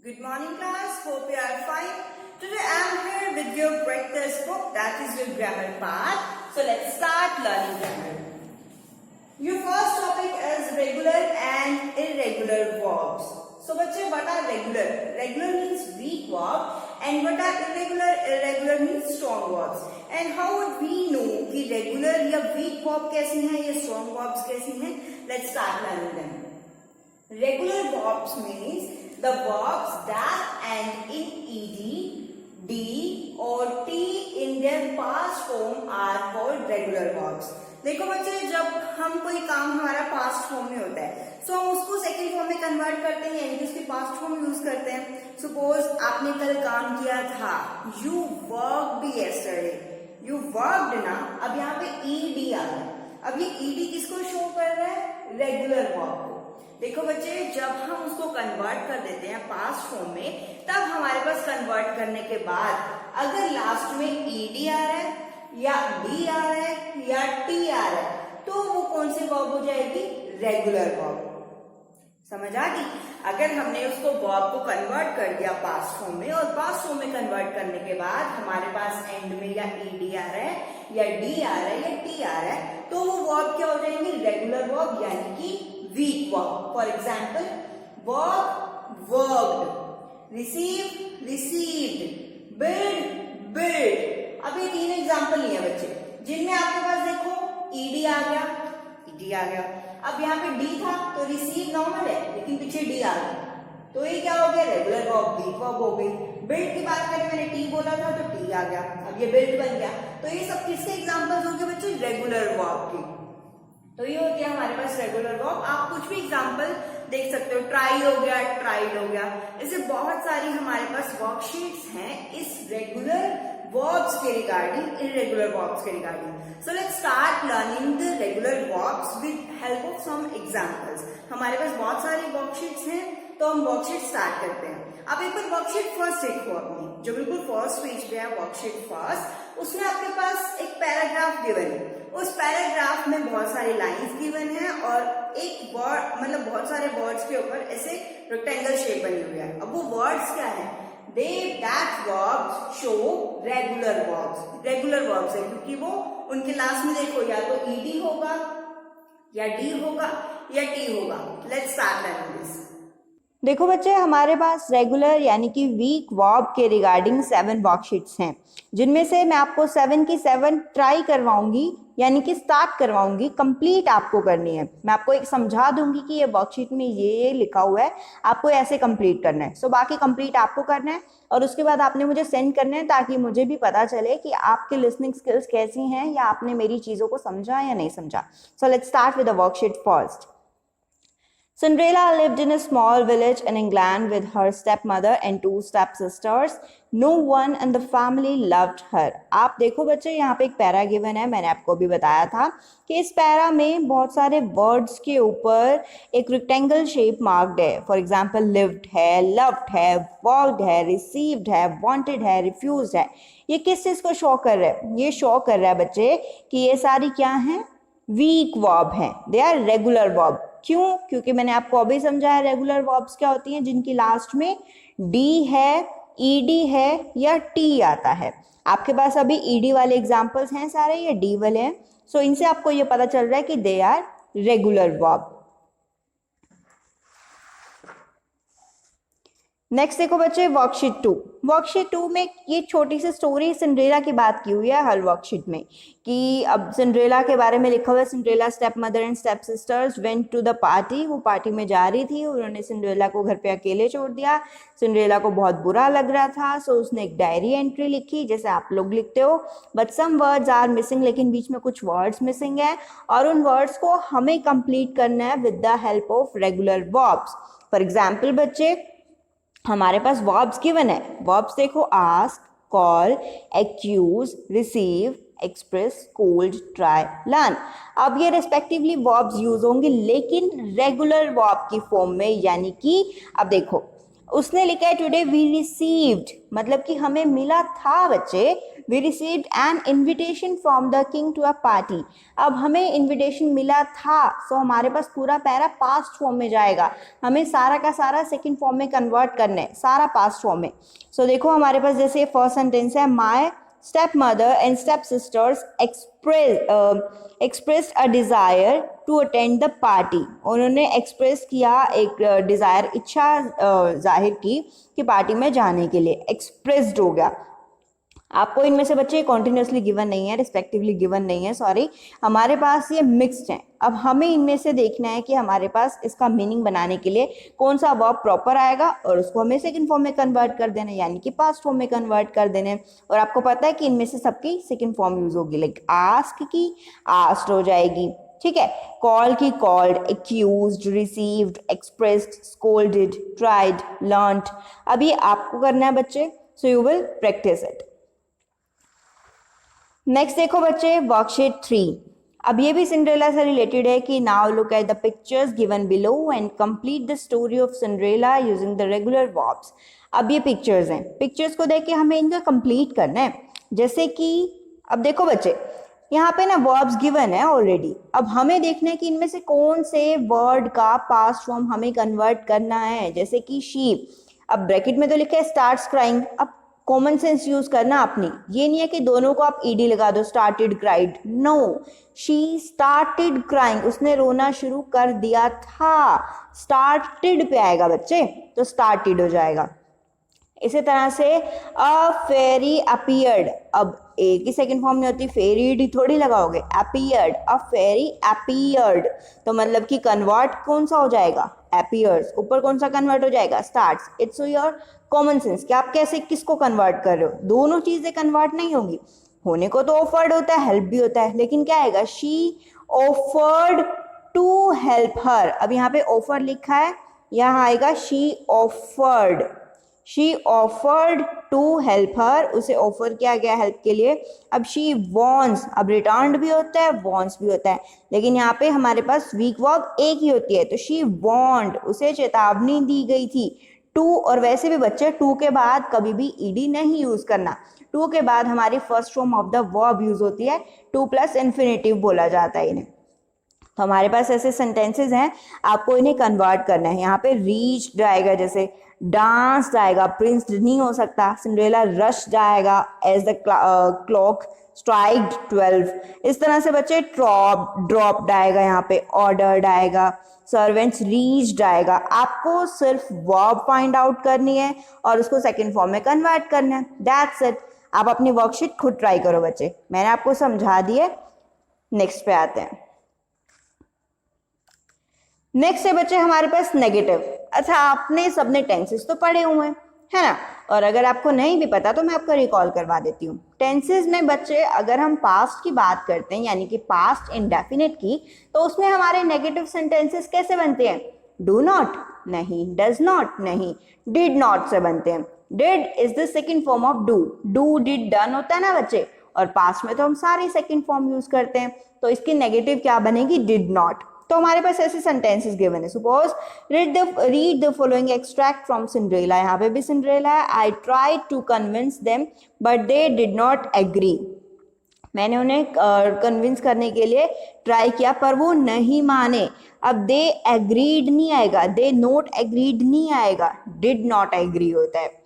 Good morning class, hope you are fine. Today I am here with your practice book, that is your grammar part. So let's start learning grammar. Your first topic is regular and irregular verbs. So बच्चे, what are regular? Regular means weak verb and what are irregular? Irregular means strong verbs. And how would we know कि regular या weak verb कैसी हैं या strong verbs कैसी हैं? Let's start learning them. Regular verbs means the verbs that end in ed, d or t in their past form are called regular verbs. देखो बच्चे, जब हम कोई काम हमारा पास्ट फॉर्म में होता है तो हम उसको सेकंड फॉर्म में कन्वर्ट करते हैं यानी कि उसकी पास्ट फॉर्म यूज करते हैं. सपोज आपने कल काम किया था, you worked yesterday, you worked ना. अब यहाँ पे ed आ गया. अब ये ed किसको शो कर रहा है? रेगुलर वर्ब को. देखो बच्चे, जब हम उसको कन्वर्ट कर देते हैं पास्ट फॉर्म में, तब हमारे पास कन्वर्ट करने के बाद अगर लास्ट में ed आ रहा है या d आ रहा है या t आ रहा है तो वो कौन सी वर्ब हो जाएगी? Regular verb. समझ आ गई? अगर हमने उसको वर्ब को कन्वर्ट कर दिया पास्ट फॉर्म में और पास्ट फॉर्म में कन्वर्ट करने के बाद हमारे पास एंड में या ed आ रहा है या d आ रहा है या t आ रहा है तो वो वर्ब क्या हो जाएंगे? रेगुलर वर्ब यानी कि weak verb. For example, work, worked, receive, received, build, built. अब ये तीन एग्जाम्पल लिए बच्चे जिनमें आपके पास देखो ed आ गया, ed आ गया. अब यहाँ पे d था तो रिसीव नॉर्मल है लेकिन पीछे d आ गया तो ये क्या हो गया? रेगुलर वर्ब, वीक वर्ब हो गई. बिल्ड की बात करें, मैंने t बोला था तो t आ गया, अब ये बिल्ड बन गया. तो ये सब किसके एग्जाम्पल्स हो गए बच्चे? रेगुलर वर्ब के. तो ये हो गया हमारे पास रेगुलर वर्ब. आप कुछ भी एग्जांपल देख सकते हो. ट्राई हो गया, ट्राइड हो गया. ऐसे बहुत सारी हमारे पास वर्कशीट्स हैं इस रेगुलर verbs के रिगार्डिंग, इररेगुलर verbs के regarding. So let's start learning the regular verbs with help of some examples. हमारे पास बहुत सारी वर्कशीट्स हैं तो हम वर्कशीट स्टार्ट करते हैं. अब एक बार वर्कशीट फर्स्ट देखो अपनी, जो बिल्कुल फर्स्ट पेज पे है वर्कशीट फर्स्ट. उसमें आपके पास एक पैराग्राफ गिवन है. उस पैराग्राफ में बहुत सारी लाइंस गिवन है और एक वर्ड मतलब बहुत सारे वर्ड्स के ऊपर ऐसे रेक्टेंगल शेप बनी हुई है. अब वो वर्ड्स क्या है? They that verbs show regular verbs. Regular verbs है क्योंकि वो उनके लास्ट में देखो या तो ed होगा या d होगा या t होगा. Let's start learning this. देखो बच्चे, हमारे पास रेगुलर यानी कि वीक वर्ब के रिगार्डिंग 7 वर्कशीट्स हैं जिनमें से मैं आपको 7 की 7 ट्राई करवाऊंगी यानी कि स्टार्ट करवाऊंगी. कंप्लीट आपको करनी है. मैं आपको एक समझा दूंगी कि ये वर्कशीट में ये लिखा हुआ है, आपको ऐसे कंप्लीट करना है. सो बाकी कंप्लीट आपको करना है और उसके बाद आपने मुझे सेंड करना है ताकि मुझे भी पता चले कि आपके लिसनिंग स्किल्स कैसी हैं या आपने मेरी चीज़ों को समझा या नहीं समझा. सो let's start with the worksheet first. Cinderella lived in a small village in England with her stepmother and 2 stepsisters. No one in the family loved her. आप देखो बच्चे, यहाँ पे एक पैरा गिवन है. मैंने आपको भी बताया था कि इस पैरा में बहुत सारे वर्ड्स के ऊपर एक रेक्टेंगल शेप मार्क्ड है. फॉर एग्जाम्पल लिव्ड है, लव्ड है, वर्क्ड है, रिसीव्ड है, वांटेड है, रिफ्यूज्ड है. ये किस चीज़ को शो कर रहा है? ये शो कर रहा है बच्चे कि ये सारी क्या हैं? वीक वर्ब हैं. They are regular verb. क्यों? क्योंकि मैंने आपको अभी समझाया रेगुलर वर्ब्स क्या होती हैं जिनकी लास्ट में d है, ed है या t आता है. आपके पास अभी ed वाले एग्जांपल्स हैं सारे, ये d वाले हैं. सो इनसे आपको ये पता चल रहा है कि they are regular verb. Next देखो बच्चे, वर्कशीट 2. वर्कशीट 2 में ये छोटी सी स्टोरी सिंड्रेला की बात की हुई है हर वर्कशीट में कि अब सिंड्रेला के बारे में लिखा हुआ है. Cinderella step mother and step sisters went to the party. वो पार्टी में जा रही थी, उन्होंने सिंड्रेला को घर पे अकेले छोड़ दिया. सिंड्रेला को बहुत बुरा लग रहा था, सो उसने एक डायरी एंट्री लिखी जैसे आप लोग लिखते हो. But some words are missing, लेकिन बीच में कुछ वर्ड्स मिसिंग है और उन वर्ड्स को हमें कंप्लीट करना है with the help of regular verbs. For example बच्चे, हमारे पास वर्ब्स गिवन है. वर्ब्स देखो, ask, call, accuse, receive, express, scold, try, learn. अब ये रिस्पेक्टिवली वर्ब्स यूज होंगे लेकिन रेगुलर वर्ब की फॉर्म में. यानी कि अब देखो, उसने लिखा है टुडे वी रिसीव्ड, मतलब कि हमें मिला था बच्चे, we received an invitation from the king to a party. अब हमें इन्विटेशन मिला था, सो हमारे पास पूरा पैरा पास्ट फॉर्म में जाएगा, हमें सारा का सारा सेकंड फॉर्म में कन्वर्ट करना है, सारा पास्ट फॉर्म में। सो देखो हमारे पास जैसे फर्स्ट सेंटेंस है, my stepmother and stepsisters expressed a desire to attend the party। उन्होंने एक्सप्रेस किया एक डिज़ायर, इच्छा जाहिर की कि पार्टी में जाने के लिए, एक्सप्रेस्ड हो गया। आपको इनमें से बच्चे कॉन्टिन्यूसली गिवन नहीं है, रिस्पेक्टिवली गिवन नहीं है, सॉरी, हमारे पास ये मिक्स्ड हैं। अब हमें इनमें से देखना है कि हमारे पास इसका मीनिंग बनाने के लिए कौन सा वर्ब प्रॉपर आएगा और उसको हमें सेकंड फॉर्म में कन्वर्ट कर देना है, यानी कि पास्ट फॉर्म में कन्वर्ट कर देना है। और आपको पता है कि इनमें से सबकी सेकंड फॉर्म यूज होगी, लाइक आस्क की आस्क्ड हो जाएगी, ठीक है, कॉल की called, accused, received, expressed, scolded, tried, learned. अब ये आपको करना है बच्चे, so you will practice it. Next देखो बच्चे वर्कशीट 3। अब ये भी सिंड्रेला से रिलेटेड है कि now look at the pictures given below and complete the story of Cinderella using the regular verbs. अब ये पिक्चर्स हैं, पिक्चर्स को देख के हमें इनको कंप्लीट करना है। जैसे कि अब देखो बच्चे यहाँ पे ना वर्ब्स गिवन है ऑलरेडी, अब हमें देखना है कि इनमें से कौन से वर्ड का पास्ट फॉर्म हमें कन्वर्ट करना है। जैसे कि शी, अब ब्रैकेट में तो लिखा है स्टार्ट्स क्राइंग, अब कॉमन सेंस यूज करना अपनी, ये नहीं है कि दोनों को आप ईडी लगा दो, started cried, no, she started crying, उसने रोना शुरू कर दिया था, स्टार्टेड पे आएगा बच्चे, तो स्टार्टेड हो जाएगा। इसी तरह से अ फेरी अपीयर्ड, अब ए की सेकंड फॉर्म में होती फेरीड थोड़ी लगाओगे, अपीयर्ड, अ फेरी अपीयर्ड, तो मतलब कि कन्वर्ट कौन सा हो जाएगा, अपीयर्स, ऊपर कौन सा कन्वर्ट हो जाएगा, starts. It's your common sense कि आप कैसे किसको कन्वर्ट कर रहे हो, दोनों चीजें कन्वर्ट नहीं होंगी, होने को तो ऑफर्ड होता है, हेल्प भी होता है, लेकिन क्या आएगा, she offered to help her. अब यहाँ पे ऑफर लिखा है, यहाँ आएगा she offered, she offered to help her, उसे ऑफर किया गया हेल्प के लिए। अब शी वॉन्ट्स, अब रिटर्न्ड भी होता है, वॉन्ट्स भी होता है, लेकिन यहाँ पे हमारे पास वीक वर्ब एक ही होती है, तो शी वॉन्ट, उसे चेतावनी दी गई थी। टू, और वैसे भी बच्चे टू के बाद कभी भी ईडी नहीं यूज करना, टू के बाद हमारी first form of the verb use होती है, टू प्लस इन्फिनेटिव बोला जाता है इन्हें। तो हमारे पास ऐसे सेंटेंसेस हैं, आपको इन्हें कन्वर्ट करना है। यहाँ पे रीच्ड आएगा, जैसे डांस आएगा, प्रिंस नहीं हो सकता, सिंड्रेला रश जाएगा, एज द क्लॉक स्ट्राइक्ड 12। इस तरह से बच्चे ड्रॉप्ड आएगा, यहाँ पे ऑर्डर्ड आएगा, सर्वेंट्स रीच्ड आएगा। आपको सिर्फ वर्ब फाइंड आउट करनी है और उसको सेकंड फॉर्म में कन्वर्ट करना है, दैट्स इट। आप अपनी वर्कशीट खुद ट्राई करो बच्चे, मैंने आपको समझा दिया। नेक्स्ट पे आते हैं। नेक्स्ट है बच्चे हमारे पास नेगेटिव। अच्छा, आपने सबने टेंसेस तो पढ़े हुए हैं, है ना, और अगर आपको नहीं भी पता तो मैं आपको रिकॉल करवा देती हूँ। टेंसेस में बच्चे अगर हम पास्ट की बात करते हैं, यानी कि पास्ट इंडेफिनिट की, तो उसमें हमारे नेगेटिव सेंटेंसेस कैसे बनते हैं, डू नॉट नहीं, डज नॉट नहीं, डिड नॉट से बनते हैं। Did is the second form of do, do did done होता है ना बच्चे, और पास्ट में तो हम सारी सेकेंड फॉर्म यूज करते हैं, तो इसकी नेगेटिव क्या बनेगी, डिड नॉट। तो हमारे पास ऐसे सेंटेंसेस गिवन है, suppose read the following extract from Cinderella, यहाँ पे भी सिंड्रेला है। I tried to convince them but they did not agree, मैंने उन्हें कन्विंस करने के लिए ट्राई किया पर वो नहीं माने। अब दे एग्रीड नहीं आएगा, दे नॉट एग्रीड नहीं आएगा, डिड नॉट एग्री होता है।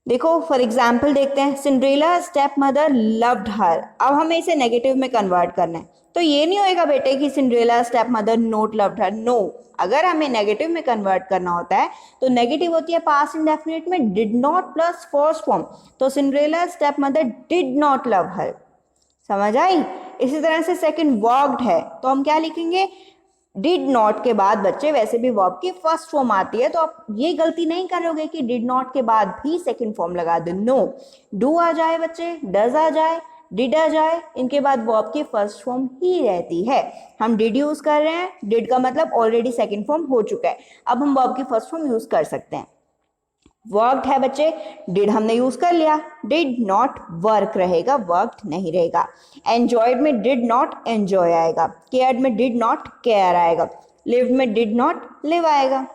देखो फॉर एग्जाम्पल देखते हैं, Cinderella step mother loved her. अब हमें इसे नेगेटिव में कन्वर्ट करना है, तो ये नहीं होएगा बेटे कि Cinderella step mother not loved her, no. अगर हमें नेगेटिव में कन्वर्ट करना होता है तो नेगेटिव होती है पास्ट इंडेफिनिट में did not plus first form, तो Cinderella step mother did not love her, समझ आई। इसी तरह से सेकंड वर्ब्ड है, तो हम क्या लिखेंगे, डिड नॉट के बाद बच्चे वैसे भी वर्ब की फर्स्ट फॉर्म आती है, तो आप ये गलती नहीं करोगे कि डिड नॉट के बाद भी सेकंड फॉर्म लगा दो, नो। डू आ जाए बच्चे, डज आ जाए, डिड आ जाए, इनके बाद वर्ब की फर्स्ट फॉर्म ही रहती है। हम डिड यूज कर रहे हैं, डिड का मतलब ऑलरेडी सेकंड फॉर्म हो चुका है, अब हम वर्ब की फर्स्ट फॉर्म यूज कर सकते हैं। वर्कड है बच्चे, डिड हमने यूज कर लिया, डिड नॉट वर्क रहेगा, वर्कड नहीं रहेगा। एंजॉयड में डिड नॉट एंजॉय आएगा, केयर्ड में डिड नॉट केयर आएगा, लिव्ड में डिड नॉट लिव आएगा।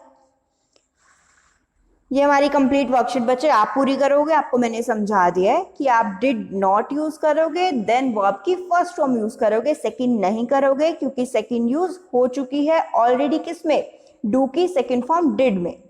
ये हमारी कंप्लीट वर्कशीट बच्चे आप पूरी करोगे, आपको मैंने समझा दिया है कि आप डिड नॉट यूज करोगे, देन वर्ब की फर्स्ट फॉर्म यूज करोगे, सेकंड नहीं करोगे क्योंकि सेकंड यूज हो चुकी है ऑलरेडी किसमें, डू की सेकंड फॉर्म डिड में।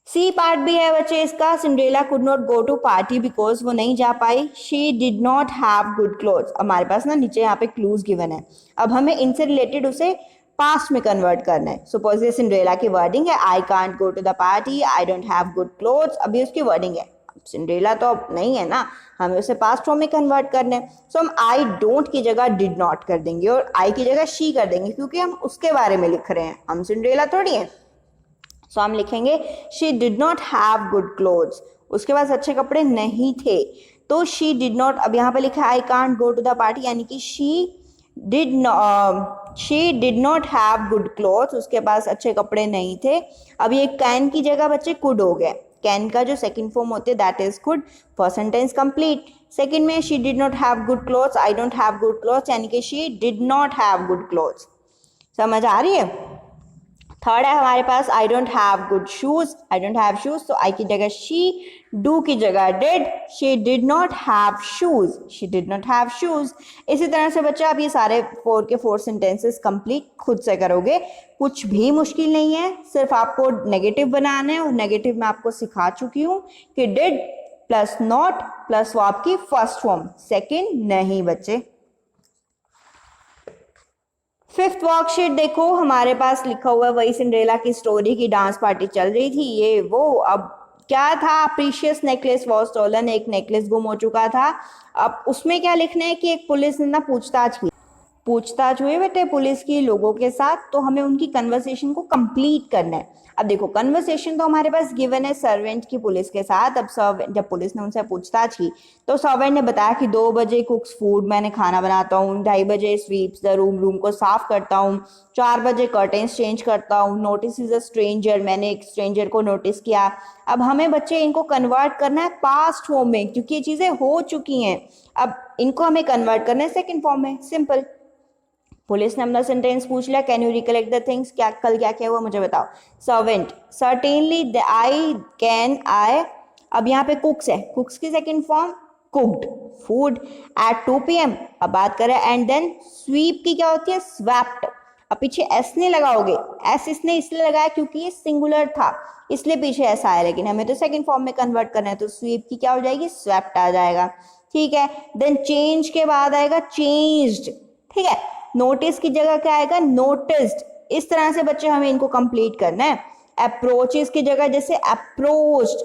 सी पार्ट भी है बच्चे इसका, Cinderella could not go to party because वो नहीं जा पाई, she did not have good clothes. हमारे पास ना नीचे यहाँ पे क्लूज गिवन है, अब हमें इनसे रिलेटेड उसे पास्ट में कन्वर्ट करना है। सपोज ये सिंड्रेला की वर्डिंग है, I can't go to the party, I don't have good clothes, अभी उसकी वर्डिंग है, सिंड्रेला तो अब नहीं है ना, हमें उसे पास्ट फॉर्म में कन्वर्ट करना है। सो हम आई डोंट की जगह डिड नॉट कर देंगे और आई की जगह शी कर देंगे क्योंकि हम उसके बारे में लिख रहे हैं, हम सिंड्रेला थोड़ी है। सो हम लिखेंगे she did not have good clothes, उसके पास अच्छे कपड़े नहीं थे, तो शी डिड नॉट, अब यहाँ पे लिखा है I can't go to the party, यानी कि she did not have good clothes, उसके पास अच्छे कपड़े नहीं थे। अब ये कैन की जगह बच्चे कुड हो गया, कैन का जो सेकंड फॉर्म होते हैं that is could, first sentence complete. Second में she did not have good clothes, I don't have good clothes, यानी कि she did not have good clothes. समझ आ रही है? थर्ड है हमारे पास I don't have good shoes, I don't have shoes, तो आई की जगह शी, डू की जगह did, she did not have shoes, she did not have shoes. इसी तरह से बच्चा आप ये सारे 4 के 4 सेंटेंसेस कंप्लीट खुद से करोगे, कुछ भी मुश्किल नहीं है, सिर्फ आपको नेगेटिव बनाना है और नेगेटिव में आपको सिखा चुकी हूँ कि डिड प्लस नॉट प्लस वो आपकी फर्स्ट फॉर्म, सेकेंड नहीं बच्चे। फिफ्थ वर्कशीट देखो, हमारे पास लिखा हुआ है वही सिंड्रेला की स्टोरी की डांस पार्टी चल रही थी, ये वो। अब क्या था, प्रीशियस नेकलेस वॉज स्टोलन, एक नेकलेस गुम हो चुका था। अब उसमें क्या लिखना है कि एक पुलिस ने ना पूछताछ की, पूछताछ हुई बेटे पुलिस की लोगों के साथ, तो हमें उनकी कन्वर्सेशन को कंप्लीट करना है। अब देखो कन्वर्सेशन तो हमारे पास गिवन है सर्वेंट की पुलिस के साथ। अब सर्वेंट, जब पुलिस ने उनसे पूछताछ की तो सर्वेंट ने बताया कि 2 बजे कुक्स फूड, मैंने खाना बनाता हूँ, 2:30 बजे स्वीप्स द रूम, रूम को साफ करता हूँ, 4 बजे कर्टेन्स चेंज करता हूँ, नोटिस इज अ स्ट्रेंजर, मैंने एक स्ट्रेंजर को नोटिस किया। अब हमें बच्चे इनको कन्वर्ट करना है पास्ट फॉर्म में क्योंकि ये चीजें हो चुकी हैं, अब इनको हमें कन्वर्ट करना है सेकेंड फॉर्म में, सिंपल। पुलिस ने अपना सेंटेंस पूछ लिया, can you recollect the things, क्या कल क्या क्या हुआ मुझे बताओ। Servant, certainly I can I, अब यहाँ पे कुक्स है, कुक्स की second form cooked, food at 2 PM। अब बात करें एंड देन स्वीप की क्या होती है, स्वेप्ट। अब पीछे एस नहीं लगाओगे, एस इसने इसलिए लगाया क्योंकि ये सिंगुलर था इसलिए पीछे एस आया, लेकिन हमें तो सेकंड फॉर्म में कन्वर्ट करना है तो स्वीप की क्या हो जाएगी, स्वेप्ट आ जाएगा, ठीक है। देन चेंज के बाद आएगा चेंज्ड, ठीक है। नोटिस की जगह क्या आएगा, नोटिस्ड। इस तरह से बच्चे हमें इनको कंप्लीट करना है। अप्रोचेस की जगह जैसे अप्रोच्ड,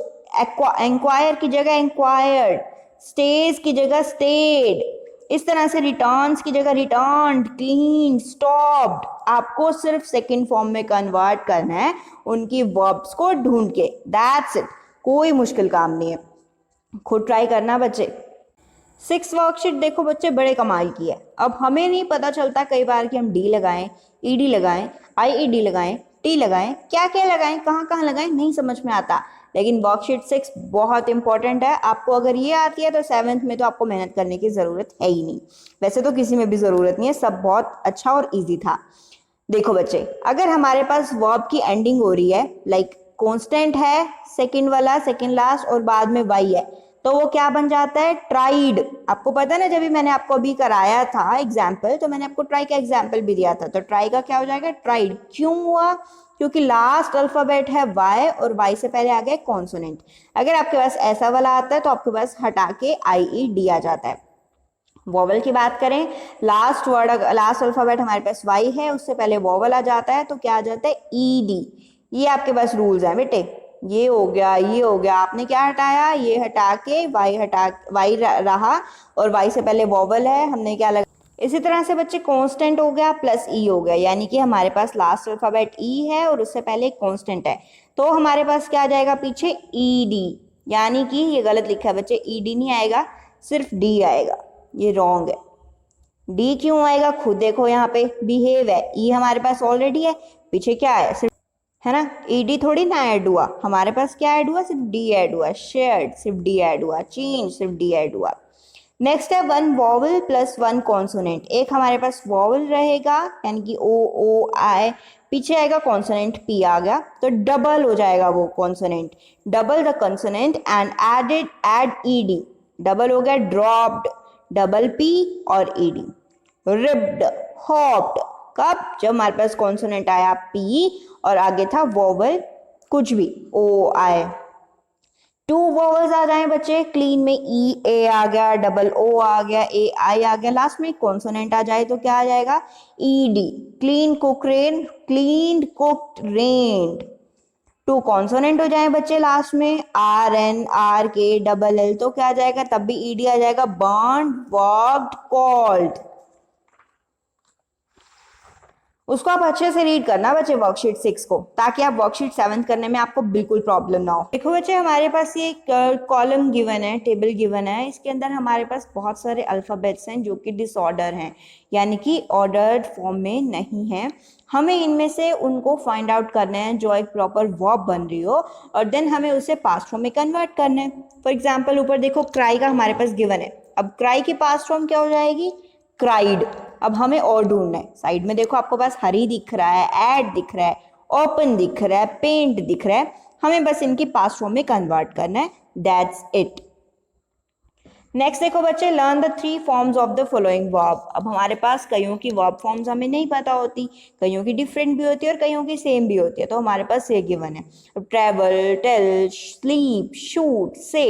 इंक्वायर की जगह इंक्वायर्ड, स्टेज की जगह स्टेड, इस तरह से रिटर्न्स की जगह रिटर्न्ड, क्लीन, स्टॉप्ड। आपको सिर्फ सेकंड फॉर्म में कन्वर्ट करना है उनकी वर्ब्स को ढूंढ के, दैट्स इट, कोई मुश्किल काम नहीं है, खुद ट्राई करना बच्चे। 6 वर्कशीट देखो बच्चे, बड़े कमाल की है। अब हमें नहीं पता चलता कई बार कि हम डी लगाएं, ईडी लगाएं, आईईडी लगाएं, टी लगाएं, क्या क्या लगाएं, कहाँ कहाँ लगाएं, नहीं समझ में आता। लेकिन वर्कशीट 6 बहुत इंपॉर्टेंट है, आपको अगर ये आती है तो 7th में तो आपको मेहनत करने की जरूरत है ही नहीं, वैसे तो किसी में भी जरूरत नहीं है, सब बहुत अच्छा और ईजी था। देखो बच्चे, अगर हमारे पास वर्ब की एंडिंग हो रही है, लाइक कॉन्स्टेंट है सेकेंड वाला, सेकेंड लास्ट, और बाद में वाई है, तो वो क्या बन जाता है, ट्राइड। आपको पता है ना, जब भी मैंने आपको अभी कराया था एग्जाम्पल, तो मैंने आपको ट्राई का एग्जाम्पल भी दिया था, तो ट्राई का क्या हो जाएगा, ट्राइड। क्यों हुआ, क्योंकि लास्ट अल्फाबेट है वाई और वाई से पहले आ गया कॉन्सोनेंट। अगर आपके पास ऐसा वाला आता है तो आपके पास हटा के IED आ जाता है। वॉवल की बात करें, लास्ट वर्ड, लास्ट अल्फाबेट हमारे पास वाई है, उससे पहले वॉवल आ जाता है तो क्या आ जाता है, ED। ये आपके पास रूल्स हैं बेटे, ये हो गया, ये हो गया, आपने क्या हटाया, ये हटा के वाई रहा और वाई से पहले वॉवल है, हमने क्या लगा। इसी तरह से बच्चे कांस्टेंट हो गया प्लस ई हो गया, यानी कि हमारे पास लास्ट अल्फाबेट ई है और उससे पहले एक कांस्टेंट है, तो हमारे पास क्या आ जाएगा पीछे, ED। यानी कि ये गलत लिखा है बच्चे, ED नहीं आएगा, सिर्फ D आएगा, ये रॉन्ग है। D क्यों आएगा, खुद देखो यहाँ पे, बिहेव है, E हमारे पास ऑलरेडी है, पीछे क्या है, सिर्फ, है ना, ED थोड़ी ना ऐड हुआ, हमारे पास क्या ऐड हुआ, सिर्फ D ऐड हुआ, शेयर्ड सिर्फ D ऐड हुआ, चेंज सिर्फ D ऐड हुआ। नेक्स्ट है one vowel plus one consonant. एक हमारे पास वॉवल रहेगा यानी कि ओ ओ आई, पीछे आएगा कॉन्सोनेंट पी आ गया, तो डबल हो जाएगा वो consonant, double the consonant and add ED, double हो गया ड्रॉप्ड, डबल पी और ईडी। रिप्ड, हॉप्ड, कब? जब हमारे पास कॉन्सोनेंट आया पी और आगे था वॉवल कुछ भी ओ आई। टू वोवल्स आ जाए बच्चे क्लीन में, ई ए आ गया, डबल ओ आ गया, ए आई आ गया, लास्ट में कॉन्सोनेंट आ जाए तो क्या आ जाएगा? E D, clean cook rain, clean cooked rained. Two consonant हो जाए बच्चे लास्ट में, R N, R K, double L, तो क्या आ जाएगा? तब भी ई डी आ जाएगा, बर्न्ड, वर्क्ड, कॉल्ड। उसको आप अच्छे से रीड करना बच्चे वर्कशीट 6 को, ताकि आप वर्कशीट 7 करने में आपको बिल्कुल प्रॉब्लम ना हो। देखो बच्चे हमारे पास ये कॉलम गिवन है, टेबल गिवन है, इसके अंदर हमारे पास बहुत सारे अल्फाबेट्स हैं जो कि डिसऑर्डर हैं, यानी कि ऑर्डर्ड फॉर्म में नहीं है। हमें इनमें से उनको फाइंड आउट करना है जो एक प्रॉपर वर्ब बन रही हो, और देन हमें उसे पास्ट फॉर्म में कन्वर्ट करना है। फॉर एग्जाम्पल ऊपर देखो क्राई का हमारे पास गिवन है, अब क्राई की पास्ट फॉर्म क्या हो जाएगी? क्राइड। अब हमें और ढूंढना है, साइड में देखो आपको पास हरी दिख रहा है, ऐड दिख रहा है, ओपन दिख रहा है, पेंट दिख रहा है, हमें बस इनकी पास्ट फॉर्म में कन्वर्ट करना है, दैट्स इट। नेक्स्ट देखो बच्चे, learn the 3 forms of the following verb. अब हमारे पास कईयों की वर्ब फॉर्म्स हमें नहीं पता होती, कईयों की डिफरेंट भी होती है और कईयों की सेम भी होती है, तो हमारे पास ये गिवन है, ट्रैवल, टेल, स्लीप, शूट, से।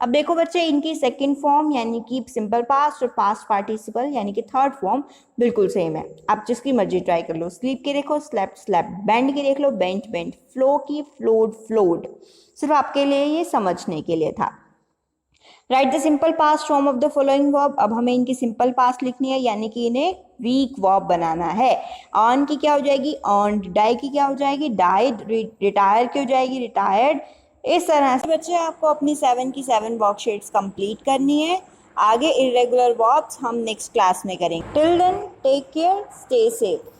अब देखो बच्चे इनकी सेकंड फॉर्म यानी कि सिंपल पास्ट और पास्ट पार्टिसिपल यानी कि थर्ड फॉर्म बिल्कुल सेम है, आप जिसकी मर्जी ट्राई कर लो। स्लीप की देखो स्लेप्ट, स्लेप्ट, बेंड की देख लो बेंट, बेंट, फ्लो की फ्लोड, फ्लोड। सिर्फ आपके लिए ये समझने के लिए था। Right the simple past form of the following verb. अब हमें इनकी सिंपल पास्ट लिखनी है, यानी कि इन्हें वीक वर्ब बनाना है। अर्न की क्या हो जाएगी? अर्नड। डाई की क्या हो जाएगी? डाइड। रिटायर की हो जाएगी? रिटायर्ड। इस तरह से बच्चे आपको अपनी 7 की 7 वर्कशीट्स कंप्लीट करनी है। आगे इरेगुलर वर्ब्स हम नेक्स्ट क्लास में करेंगे। Till then take care, stay safe.